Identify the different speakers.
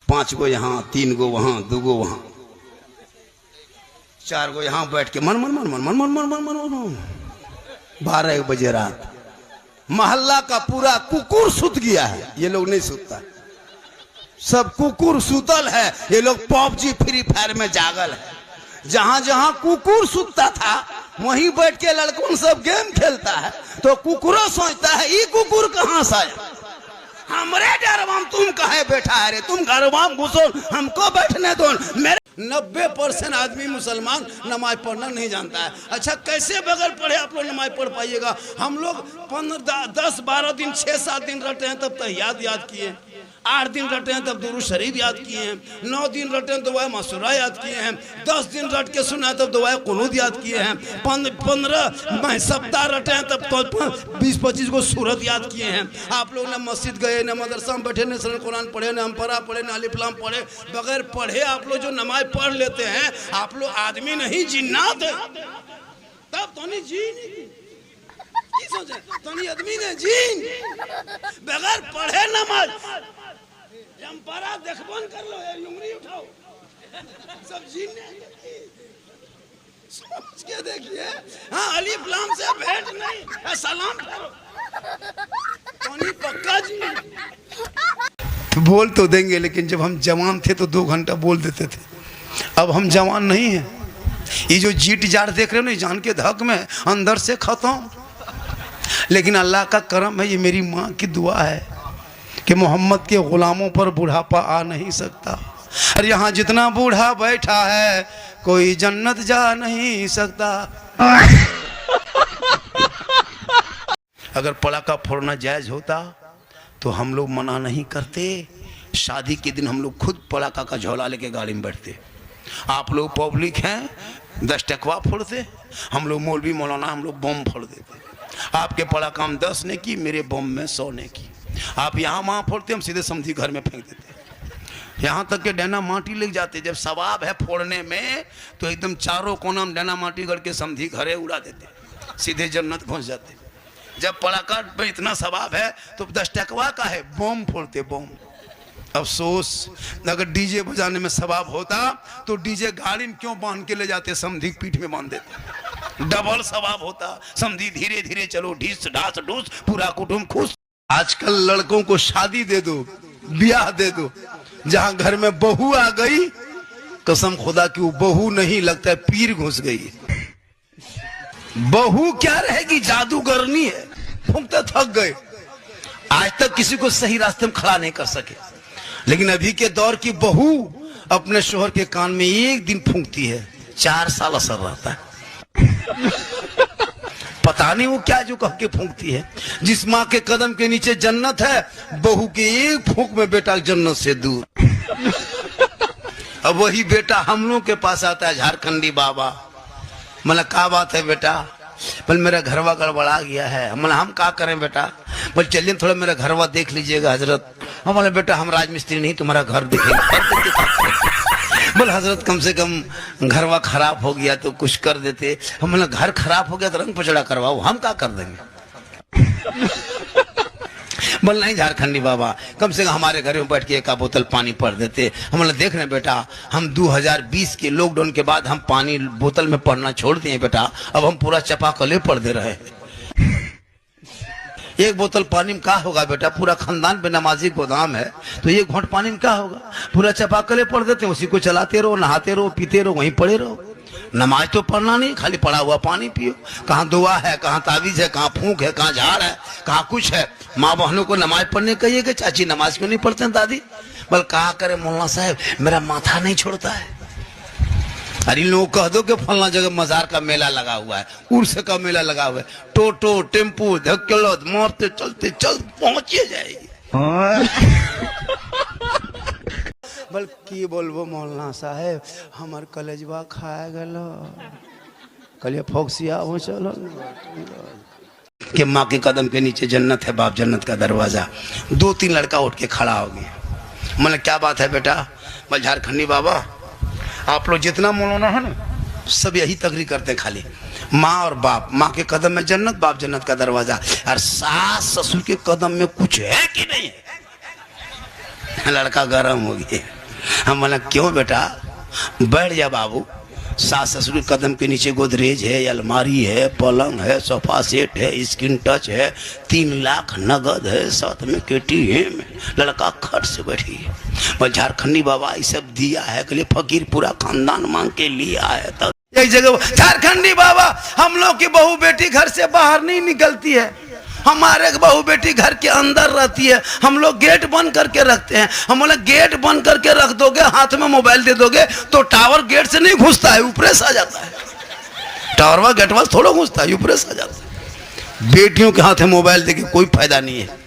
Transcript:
Speaker 1: 5 गो यहाँ, 3 गो वहाँ, 2 गो वहाँ, 4 गो यहाँ बैठ के मन मन मन मन मन मन मन मन मन मन 12 बजे रात मोहल्ला का पूरा कुकुर सुत गया है। ये लोग नहीं सुतता, सब कुकुर सुतल है, ये लोग पबजी फ्री फायर में जागल है। जहां जहां कुकुर सुतता था वहीं बैठ के लड़कों सब गेम खेलता है। तो कुकुरो सोचता है ये कुकुर कहां से आया, हमरे डरवाम तुम कहे बैठा है रे, तुम घरवाम घुसो, हमको बैठने दो। मेरे 90% आदमी मुसलमान नमाज पढ़ना नहीं जानता है। अच्छा कैसे बगैर पढ़े आप लोग नमाज पढ़ पाइएगा? हम लोग 10-12 दिन 6-7 दिन रटे हैं तब तहियात याद किए, 8 दिन रटे हैं तब दुरूद शरीफ याद किए हैं, 9 दिन रटे हैं तो दुआ मसूरा याद किए हैं, 10 दिन रट के सुना तब दुआ कुनूत याद किए हैं, 15 सप्ताह रटे हैं तब तो 20-25 को सूरत याद किए हैं। आप लोग न मस्जिद गए, न मदरसा में बैठे, न सरल कुरान पढ़े, न अम्परा पढ़े, न अलिफ लाम पढ़े। बगैर पढ़े आप लोग जो नमाज पढ़ लेते हैं, आप लोग आदमी नहीं जिन्नात है। तब तो नहीं जी नहीं सोचे तो नहीं आदमी ने जीन बगैर पढ़े नमाज जंपारा देखबन कर लो, उंगली उठाओ, सब जीन समझ के देखिए। हाँ अलिफ लाम से भेंट नहीं, सलाम करो तो नहीं पक्का जी। बोल तो देंगे, लेकिन जब हम जवान थे तो 2 घंटा बोल देते थे। अब हम जवान नहीं हैं। ये जो जीट जाट देख रहे हो ना, जान के धक में अंदर से खत्म। लेकिन अल्लाह का करम है, ये मेरी माँ की दुआ है कि मोहम्मद के गुलामों पर बुढ़ापा आ नहीं सकता। और यहाँ जितना बूढ़ा बैठा है कोई जन्नत जा नहीं सकता। अगर पटाखा फोड़ना जायज होता तो हम लोग मना नहीं करते। शादी के दिन हम लोग खुद पटाखा का झोला लेके गाड़ी में बैठते। आप लोग पब्लिक हैं 10 टकवा फोड़ते, हम लोग मौलवी मौलाना हम लोग बम फोड़ देते। आपके पटाखा हम 10 ने की, मेरे बम में 100 ने की। आप यहाँ वहाँ फोड़ते, हम सीधे समझी घर में फेंक देते। यहाँ तक के डैना माटी ले जाते। जब सवाब है फोड़ने में तो एकदम चारों कोना में डैना माटी गढ़ के समझी घरे उड़ा देते, सीधे जन्नत पहुँच जाते। जब पटाखा में इतना सवाब है तो 10 टकवा का है, बम फोड़ते बम। अफसोस अगर डीजे बजाने में सवाब होता तो डीजे गाड़ी में क्यों बांध के ले जाते, समधी पीठ में बांध देते, डबल सवाब होता। समधी धीरे धीरे चलो, ढीस ढास ढूस, पूरा कुटुंब खुश। आजकल लड़कों को शादी दे दो, ब्याह दे दो, जहां घर में बहू आ गई, कसम खुदा की वो बहू नहीं, लगता है पीर घुस गई। बहू क्या रहेगी, जादूगरनी है, फूंकते थक गए। आज तक किसी को सही रास्ते में खड़ा नहीं कर सके। लेकिन अभी के दौर की बहू अपने शोहर के कान में एक दिन फूंकती है, 4 साल असर रहता है। पता नहीं वो क्या जो कह के फूंकती है। जिस माँ के कदम के नीचे जन्नत है, बहू के एक फूंक में बेटा जन्नत से दूर। अब वही बेटा हम लोग के पास आता है, झारखंडी बाबा, मतलब क्या बात है बेटा, बोल मेरा घरवा गड़बड़ा गया है। हम क्या करें बेटा, बोल चलिए थोड़ा मेरा घरवा देख लीजिएगा हजरत। हम बोले बेटा हम राजमिस्त्री नहीं, तुम्हारा घर देखेंगे। बोल हजरत कम से कम घरवा खराब हो गया तो कुछ कर देते। हम बोले घर खराब हो गया तो रंग पचड़ा करवाओ, हम क्या कर देंगे। बोल नहीं झारखंडी बाबा, कम से कम हमारे घर में बैठ के 1 बोतल पानी पढ़ देते। हम बोले देख रहे बेटा, हम 2020 के लॉकडाउन के बाद हम पानी बोतल में पढ़ना छोड़ दिए बेटा, अब हम पूरा चपाकले पढ़ दे रहे हैं। 1 बोतल पानी में क्या होगा बेटा, पूरा खानदान पे नमाजी गोदाम है, तो 1 घोंट पानी में क्या होगा, पूरा चपाकले पढ़ देते हैं। उसी को चलाते रहो, नहाते रहो, पीते रहो, वहीं पड़े रहो। नमाज तो पढ़ना नहीं, खाली पड़ा हुआ पानी पियो। कहाँ दुआ है, कहाँ तावीज है, कहाँ फूंक है, कहाँ झाड़ है, कहाँ कुछ है। माँ बहनों को नमाज पढ़ने कहिए कि चाची नमाज क्यों नहीं पढ़ते हैं दादी। बल कहा करे मौलाना साहब मेरा माथा नहीं छोड़ता है। अरे लोग कह दो कि फलना जगह मजार का मेला लगा हुआ है, उर्स का मेला लगा हुआ है, टोटो टेम्पू धक्केलो मारते चलते चल पहुंचे जाएगी। बल की बोलबो मौलाना साहेब हमार कलेजवा खाए गलो, कलिया फोक्सिया हो चलो कि माँ के कदम के नीचे जन्नत है, बाप जन्नत का दरवाजा। 2-3 लड़का उठ के खड़ा हो गया। मतलब क्या बात है बेटा, बल झारखंडी बाबा आप लोग जितना मौलाना है ना सब यही तकरीर करते, खाली माँ और बाप, माँ के कदम में जन्नत, बाप जन्नत का दरवाजा, और सास ससुर के कदम में कुछ है कि नहीं है। लड़का गरम हो गया। हम बोला क्यों बेटा, बैठ जा बाबू, सास ससुर के कदम के नीचे गोदरेज है, अलमारी है, पलंग है, सोफा सेट है, स्क्रीन टच है, 3 लाख नगद है, साथ में KTM, लड़का खट से बैठी है। बोल झारखंडी बाबा ये सब दिया है, के लिए फकीर पूरा खानदान मांग के लिया है। तब एक जगह झारखंडी बाबा, हम लोग की बहू बेटी घर से बाहर नहीं निकलती है, हमारे बहू बेटी घर के अंदर रहती है, हम लोग गेट बंद करके रखते हैं। हम बोले गेट बंद करके रख दोगे, हाथ में मोबाइल दे दोगे तो टावर गेट से नहीं घुसता है, ऊपर से आ जाता है। टावर गेट वाला थोड़ा घुसता है, ऊपर से आ जाता है। बेटियों के हाथ में मोबाइल देके कोई फायदा नहीं है।